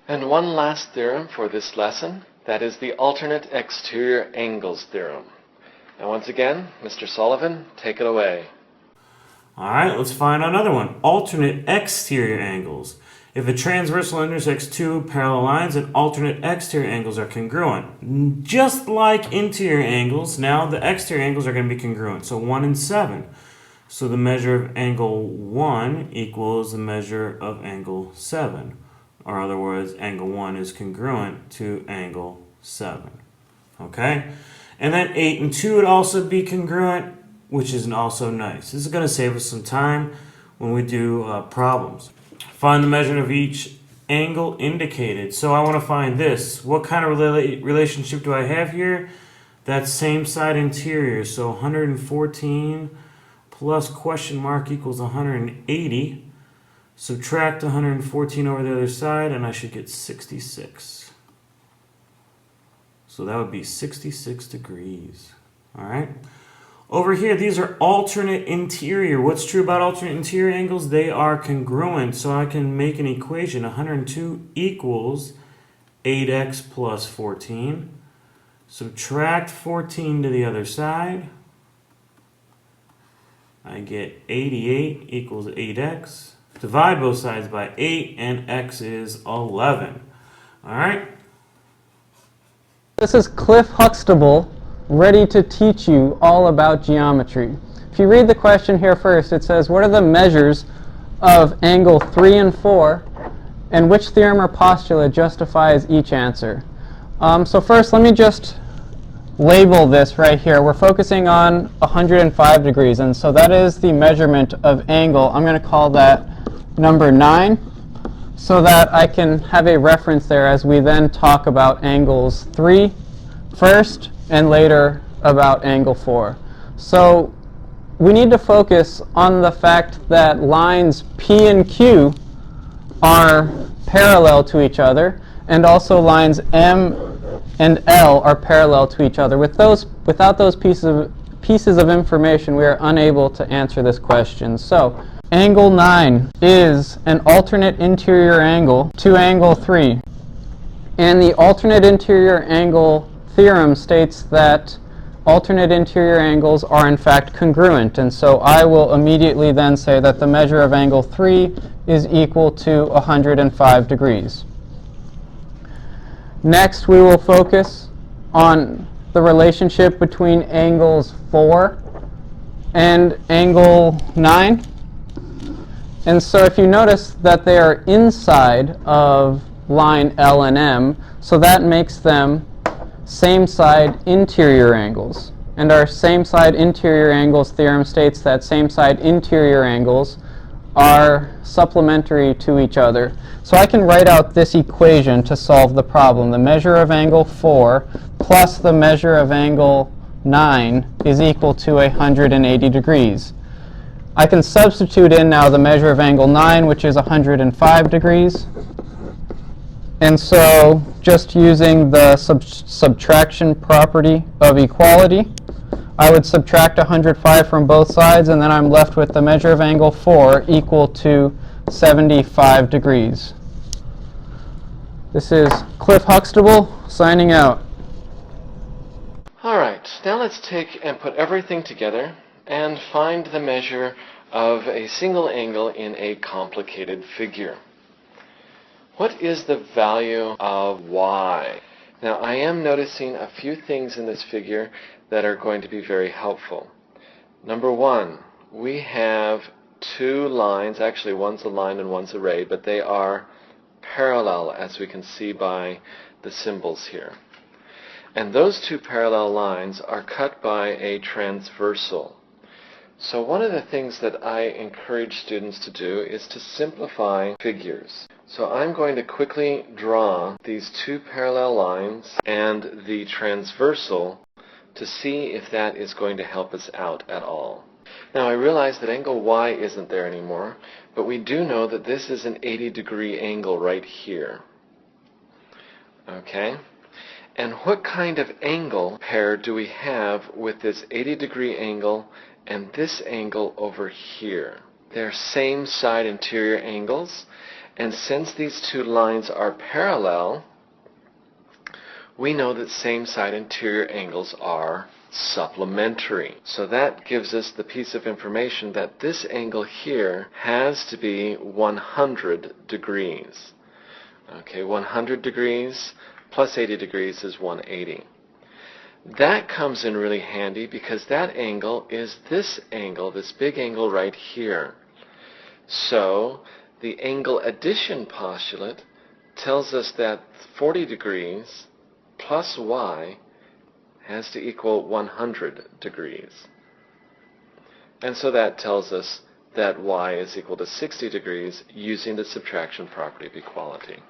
And one last theorem for this lesson, that is the alternate exterior angles theorem. And once again, Mr. Sullivan, take it away. Alright, let's find another one. Alternate exterior angles. If a transversal intersects two parallel lines, then alternate exterior angles are congruent. Just like interior angles, now the exterior angles are going to be congruent. So 1 and 7. So the measure of angle 1 equals the measure of angle 7. Or in other words, angle 1 is congruent to angle 7. Okay? And then 8 and 2 would also be congruent, which is also nice. This is going to save us some time when we do problems. Find the measurement of each angle indicated. So I want to find this. What kind of relationship do I have here? That's same side interior. So 114 plus question mark equals 180. Subtract 114 over the other side and I should get 66. So that would be 66 degrees. All right. Over here, these are alternate interior. What's true about alternate interior angles? They are congruent. So I can make an equation. 102 equals 8x plus 14. Subtract 14 to the other side. I get 88 equals 8x. Divide both sides by 8, and x is 11. All right? This is Cliff Huxtable, ready to teach you all about geometry. If you read the question here first, it says, what are the measures of angle 3 and 4, and which theorem or postulate justifies each answer? So first, let me just label this right here. We're focusing on 105 degrees, and so that is the measurement of angle. I'm going to call that number 9, so that I can have a reference there as we then talk about angles 3 first, and later about angle 4. So we need to focus on the fact that lines P and Q are parallel to each other, and also lines M and L are parallel to each other. Without those pieces of information, we are unable to answer this question. So angle 9 is an alternate interior angle to angle 3. And the alternate interior angle theorem states that alternate interior angles are in fact congruent, and so I will immediately then say that the measure of angle 3 is equal to 105 degrees. Next, we will focus on the relationship between angles 4 and angle 9. And so if you notice that they are inside of line L and M, so that makes them same side interior angles. And our same side interior angles theorem states that same side interior angles are supplementary to each other. So I can write out this equation to solve the problem. The measure of angle 4 plus the measure of angle 9 is equal to 180 degrees. I can substitute in now the measure of angle 9, which is 105 degrees. And so, just using the subtraction property of equality, I would subtract 105 from both sides, and then I'm left with the measure of angle 4 equal to 75 degrees. This is Cliff Huxtable signing out. All right, now let's take and put everything together and find the measure of a single angle in a complicated figure. What is the value of y? Now, I am noticing a few things in this figure that are going to be very helpful. Number one, we have two lines. Actually, one's a line and one's a ray, but they are parallel, as we can see by the symbols here. And those two parallel lines are cut by a transversal. So one of the things that I encourage students to do is to simplify figures. So I'm going to quickly draw these two parallel lines and the transversal to see if that is going to help us out at all. Now I realize that angle y isn't there anymore, but we do know that this is an 80-degree angle right here. Okay? And what kind of angle pair do we have with this 80-degree angle and this angle over here? They're same side interior angles, And since these two lines are parallel, we know that same-side interior angles are supplementary. So that gives us the piece of information that this angle here has to be 100 degrees. Okay, 100 degrees plus 80 degrees is 180. That comes in really handy because that angle is this angle, this big angle right here. So the angle addition postulate tells us that 40 degrees plus y has to equal 100 degrees. And so that tells us that y is equal to 60 degrees using the subtraction property of equality.